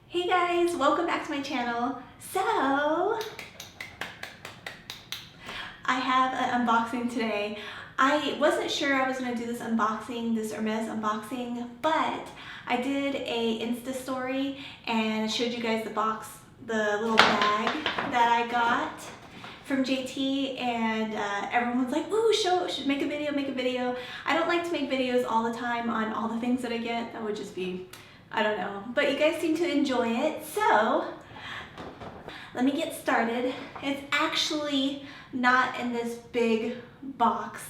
Hey guys, welcome back to my channel. So, I have an unboxing today. I wasn't sure I was going to do this unboxing, this Hermes unboxing, but I did a Insta story and I showed you guys the box, the little bag that I got from JT, and everyone's like, ooh, should make a video, make a video. I don't like to make videos all the time on all the things that I get. That would just be, I don't know. But you guys seem to enjoy it, so let me get started. It's actually not in this big box,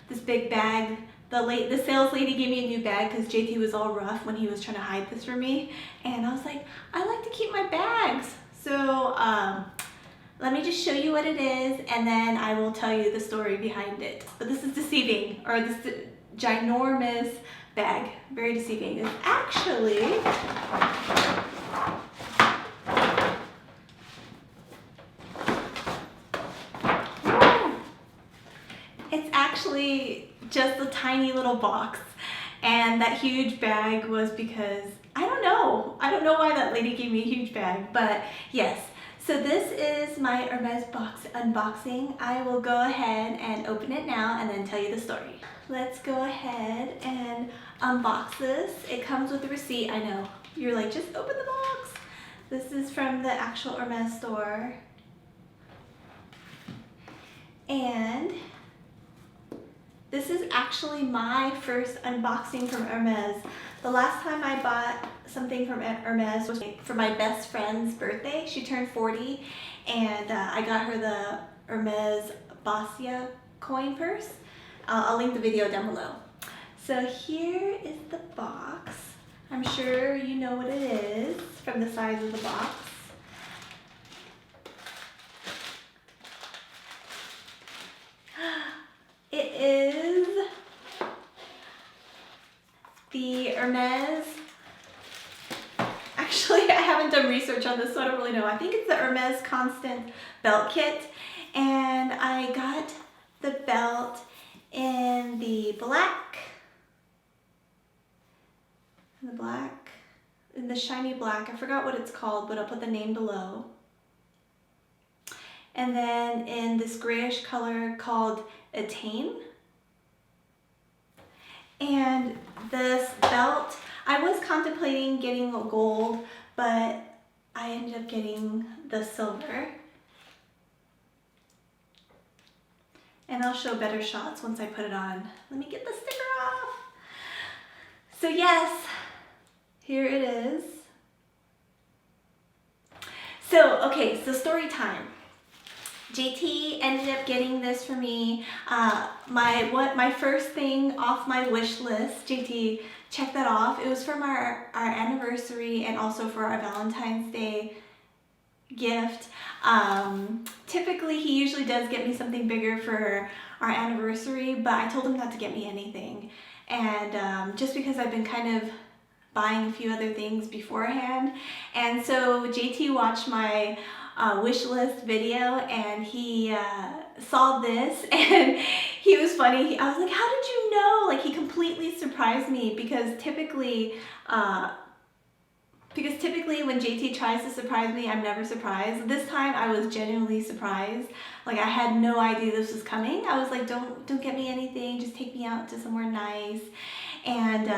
this big bag. The sales lady gave me a new bag because JT was all rough when he was trying to hide this from me. And I was like, I like to keep my bags. So let me just show you what it is and then I will tell you the story behind it. But this is deceiving, or this ginormous bag, very deceiving. It's actually, just a tiny little box, and that huge bag was because I don't know why that lady gave me a huge bag, but yes. So this is my Hermes box unboxing. I will go ahead and open it now and then tell you the story. Let's go ahead and unbox this. It comes with a receipt. I know, you're like, just open the box. This is from the actual Hermes store. And this is actually my first unboxing from Hermes. The last time I bought something from Hermes was for my best friend's birthday. She turned 40 and I got her the Hermes Basia coin purse. I'll link the video down below. So here is the box. I'm sure you know what it is from the size of the box. It is the Hermes. Actually, I haven't done research on this, so I don't really know. I think it's the Hermes Constant belt kit, and I got the belt in the black, in the shiny black. I forgot what it's called, but I'll put the name below. And then in this grayish color called Attain. And this belt, I was contemplating getting gold, but I ended up getting the silver. And I'll show better shots once I put it on. Let me get the sticker off. So yes, here it is. So, okay, so story time. JT ended up getting this for me. My first thing off my wish list. JT, check that off. It was from our anniversary and also for our Valentine's Day gift. Typically he usually does get me something bigger for our anniversary, but I told him not to get me anything. And just because I've been kind of buying a few other things beforehand. And so JT watched my wish list video and he saw this and he was funny. I was like, how did you know? Like, he completely surprised me because typically when JT tries to surprise me, I'm never surprised. This time I was genuinely surprised. Like, I had no idea this was coming. I was like, don't get me anything, just take me out to somewhere nice. And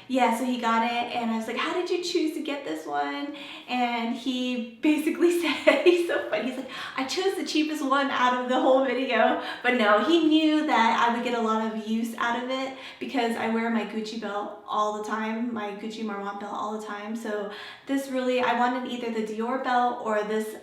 yeah, so he got it and I was like, how did you choose to get this one? And he basically said, he's so funny, he's like, I chose the cheapest one out of the whole video. But no, he knew that I would get a lot of use out of it because I wear my Gucci belt all the time, my Gucci Marmont belt all the time. So this really, I wanted either the Dior belt or this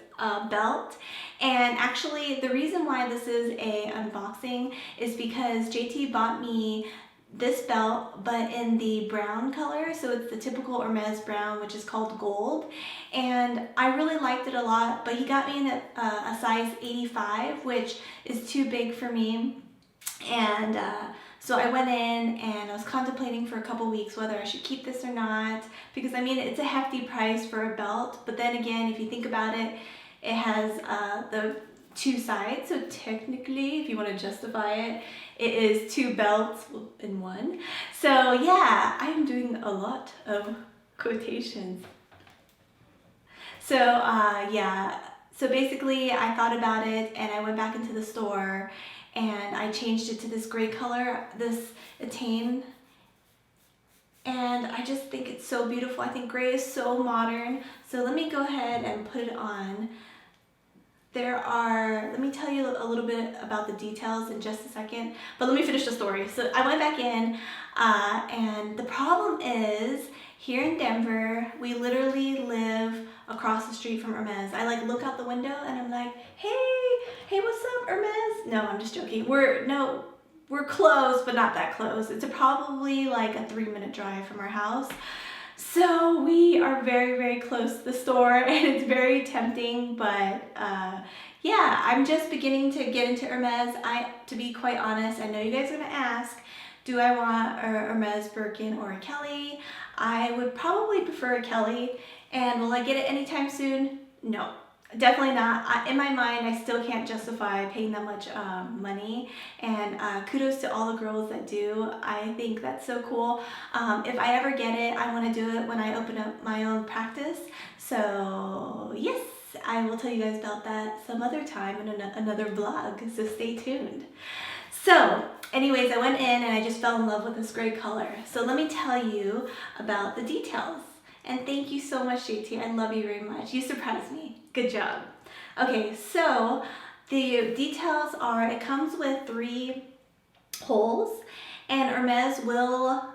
belt. And actually the reason why this is a unboxing is because JT bought me this belt, but in the brown color, so it's the typical Hermes brown, which is called gold, and I really liked it a lot. But he got me in a size 85, which is too big for me. And so I went in and I was contemplating for a couple weeks whether I should keep this or not, because I mean, it's a hefty price for a belt, but then again, if you think about it, it has the two sides, so technically, if you want to justify it, it is two belts in one. So yeah, I'm doing a lot of quotations. So yeah, so basically I thought about it and I went back into the store and I changed it to this gray color, this Attain, and I just think it's so beautiful. I think gray is so modern. So let me go ahead and put it on. Let me tell you a little bit about the details in just a second, but let me finish the story. So I went back in, and the problem is, here in Denver, we literally live across the street from Hermes. I like look out the window and I'm like, hey, what's up, Hermes? No, I'm just joking. We're close, but not that close. It's probably like a 3-minute drive from our house. So we are very, very close to the store and it's very tempting, but yeah, I'm just beginning to get into Hermes. To be quite honest, I know you guys are gonna ask, do I want a Hermes Birkin or a Kelly? I would probably prefer a Kelly, and will I get it anytime soon? No. Definitely not. In my mind, I still can't justify paying that much money, and kudos to all the girls that do. I think that's so cool. If I ever get it, I want to do it when I open up my own practice. So yes, I will tell you guys about that some other time in another vlog, so stay tuned. So anyways, I went in and I just fell in love with this gray color. So let me tell you about the details. And thank you so much, JT. I love you very much. You surprised me. Good job. Okay, so the details are, it comes with 3 holes, and Hermes will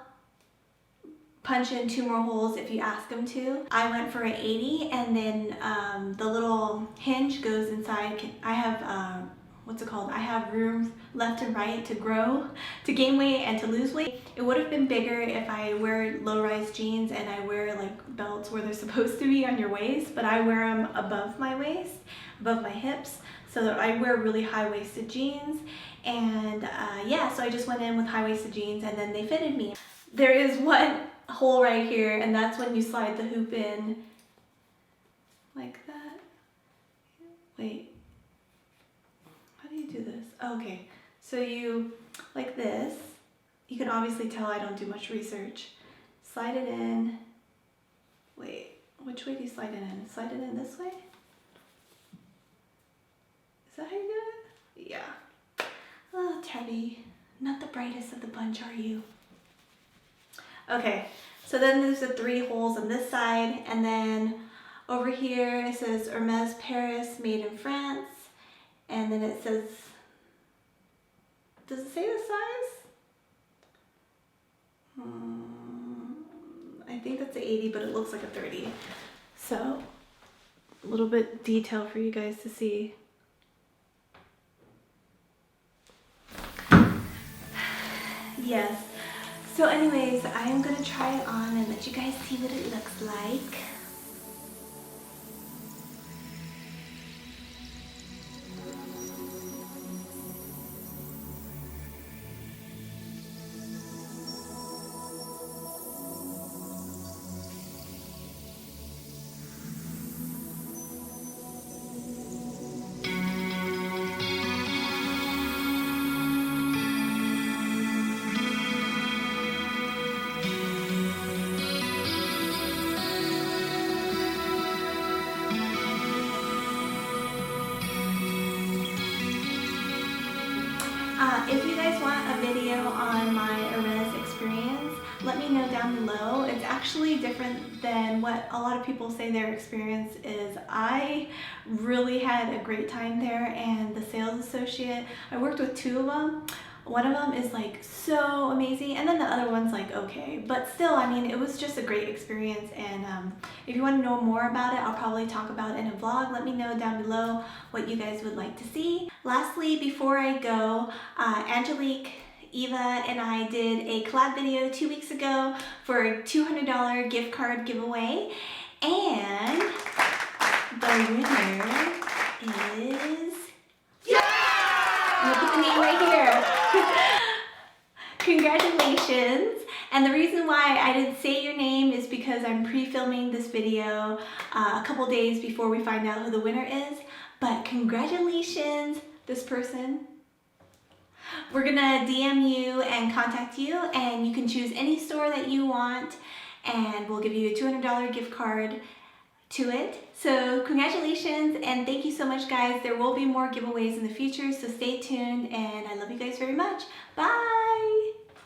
punch in 2 more holes if you ask them to. I went for an 80, and then the little hinge goes inside. I have what's it called? I have room left and right to grow, to gain weight and to lose weight. It would have been bigger if I wear low-rise jeans and I wear like belts where they're supposed to be on your waist, but I wear them above my waist, above my hips. So I wear really high-waisted jeans, and yeah, so I just went in with high-waisted jeans and then they fitted me. There is one hole right here, and that's when you slide the hoop in like that. Wait. How do you do this? Oh, okay, so you, like this, you can obviously tell I don't do much research. Slide it in. Wait, which way do you slide it in? Slide it in this way? Is that how you do it? Yeah. Oh, Tabby, not the brightest of the bunch, are you? Okay, so then there's the 3 holes on this side, and then over here it says Hermes Paris, made in France. And then it says, does it say the size? I think that's an 80, but it looks like a 30. So, a little bit detail for you guys to see. Yes. So anyways, I am going to try it on and let you guys see what it looks like. If you guys want a video on my Hermes experience, let me know down below. It's actually different than what a lot of people say their experience is. I really had a great time there, and the sales associate, I worked with 2 of them. One of them is like so amazing, and then the other one's like okay, but still, I mean, it was just a great experience. And if you want to know more about it, I'll probably talk about it in a vlog. Let me know down below what you guys would like to see. Lastly, before I go, Angelique, Eva, and I did a collab video 2 weeks ago for a $200 gift card giveaway, and the winner is, I'm gonna put the name right here. Congratulations. And the reason why I didn't say your name is because I'm pre-filming this video a couple days before we find out who the winner is. But congratulations, this person. We're gonna DM you and contact you, and you can choose any store that you want, and we'll give you a $200 gift card to it. So congratulations and thank you so much, guys. There will be more giveaways in the future, so stay tuned, and I love you guys very much. Bye!